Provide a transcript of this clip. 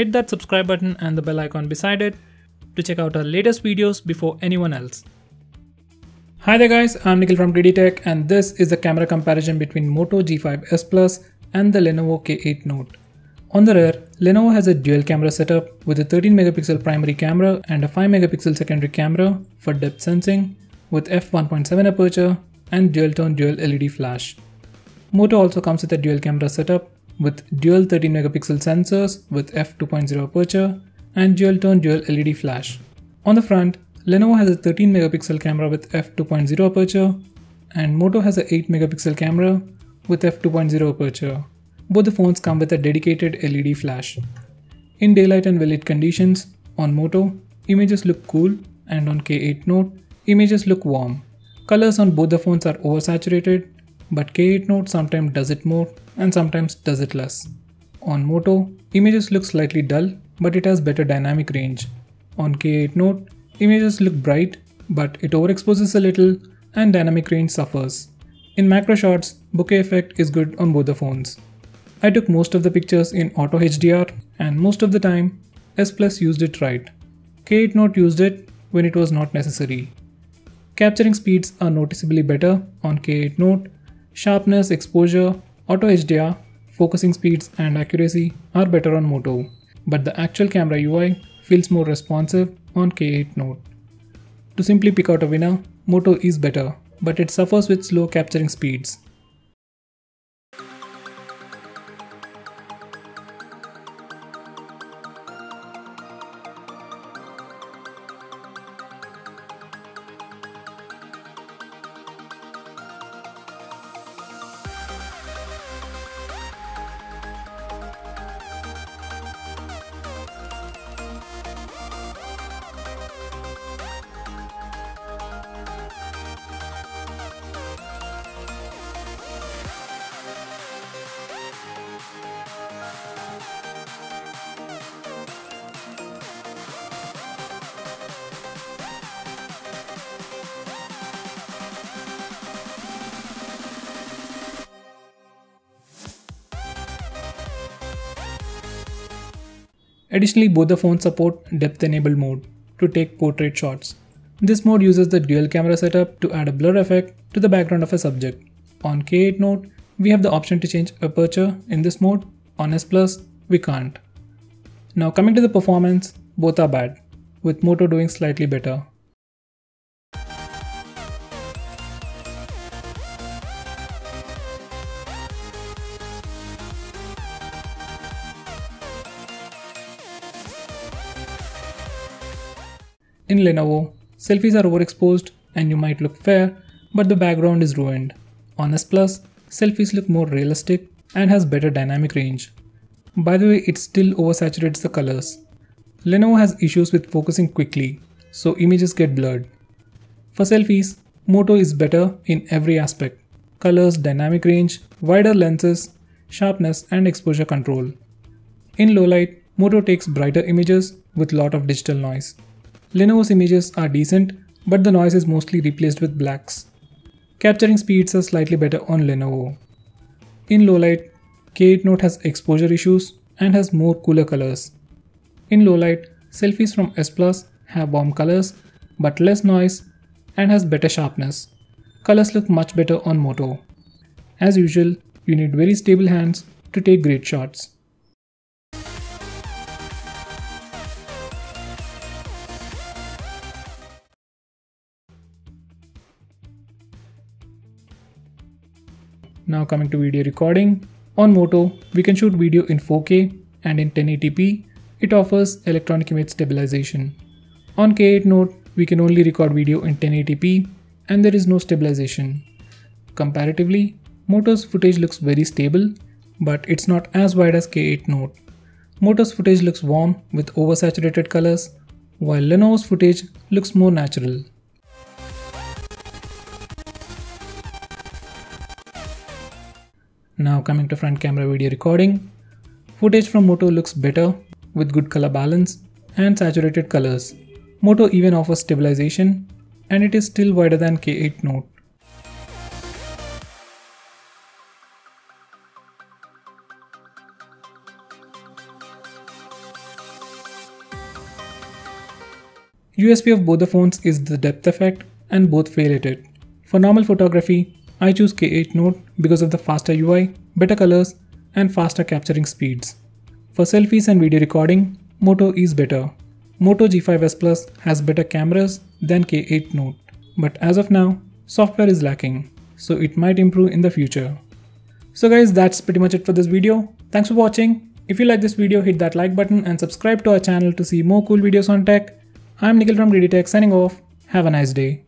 hit that subscribe button and the bell icon beside it to check out our latest videos before anyone else. Hi there guys, I'm Nikhil from GreedyTech and this is the camera comparison between Moto G5s Plus and the Lenovo K8 Note. On the rear, Lenovo has a dual camera setup with a 13 megapixel primary camera and a 5 megapixel secondary camera for depth sensing with f1.7 aperture and dual tone dual LED flash. Moto also comes with a dual camera setup with dual 13 megapixel sensors with f2.0 aperture and dual tone dual LED flash. On the front, Lenovo has a 13 megapixel camera with f2.0 aperture and Moto has a 8 megapixel camera with f2.0 aperture. Both the phones come with a dedicated LED flash. In daylight and well-lit conditions, on Moto, images look cool and on K8 Note, images look warm. Colors on both the phones are oversaturated, but K8 Note sometimes does it more and sometimes does it less. On Moto, images look slightly dull, but it has better dynamic range. On K8 Note, images look bright, but it overexposes a little and dynamic range suffers. In macro shots, bokeh effect is good on both the phones. I took most of the pictures in auto HDR and most of the time, S Plus used it right. K8 Note used it when it was not necessary. Capturing speeds are noticeably better on K8 Note. Sharpness, exposure, auto HDR, focusing speeds and accuracy are better on Moto, but the actual camera UI feels more responsive on K8 Note. To simply pick out a winner, Moto is better, but it suffers with slow capturing speeds. Additionally, both the phones support depth enabled mode to take portrait shots. This mode uses the dual camera setup to add a blur effect to the background of a subject. On K8 Note, we have the option to change aperture in this mode. On S Plus, we can't. Now coming to the performance, both are bad, with Moto doing slightly better. In Lenovo, selfies are overexposed and you might look fair, but the background is ruined. On S Plus, selfies look more realistic and has better dynamic range. By the way, it still oversaturates the colors. Lenovo has issues with focusing quickly, so images get blurred. For selfies, Moto is better in every aspect: colors, dynamic range, wider lenses, sharpness and exposure control. In low light, Moto takes brighter images with lot of digital noise. Lenovo's images are decent, but the noise is mostly replaced with blacks. Capturing speeds are slightly better on Lenovo. In low light, K8 Note has exposure issues and has more cooler colors. In low light, selfies from S Plus have warm colors but less noise and has better sharpness. Colors look much better on Moto. As usual, you need very stable hands to take great shots. Now coming to video recording, on Moto we can shoot video in 4K and in 1080p, it offers electronic image stabilization. On K8 Note we can only record video in 1080p and there is no stabilization. Comparatively, Moto's footage looks very stable, but it's not as wide as K8 Note. Moto's footage looks warm with oversaturated colors, while Lenovo's footage looks more natural. Now coming to front camera video recording, footage from Moto looks better with good color balance and saturated colors. Moto even offers stabilization and it is still wider than K8 Note. USP of both the phones is the depth effect and both fail at it. For normal photography, I choose K8 Note because of the faster UI, better colors, and faster capturing speeds. For selfies and video recording, Moto is better. Moto G5s Plus has better cameras than K8 Note, but as of now, software is lacking, so it might improve in the future. So guys, that's pretty much it for this video. Thanks for watching. If you like this video, hit that like button and subscribe to our channel to see more cool videos on tech. I'm Nikhil from GreedyTech signing off. Have a nice day.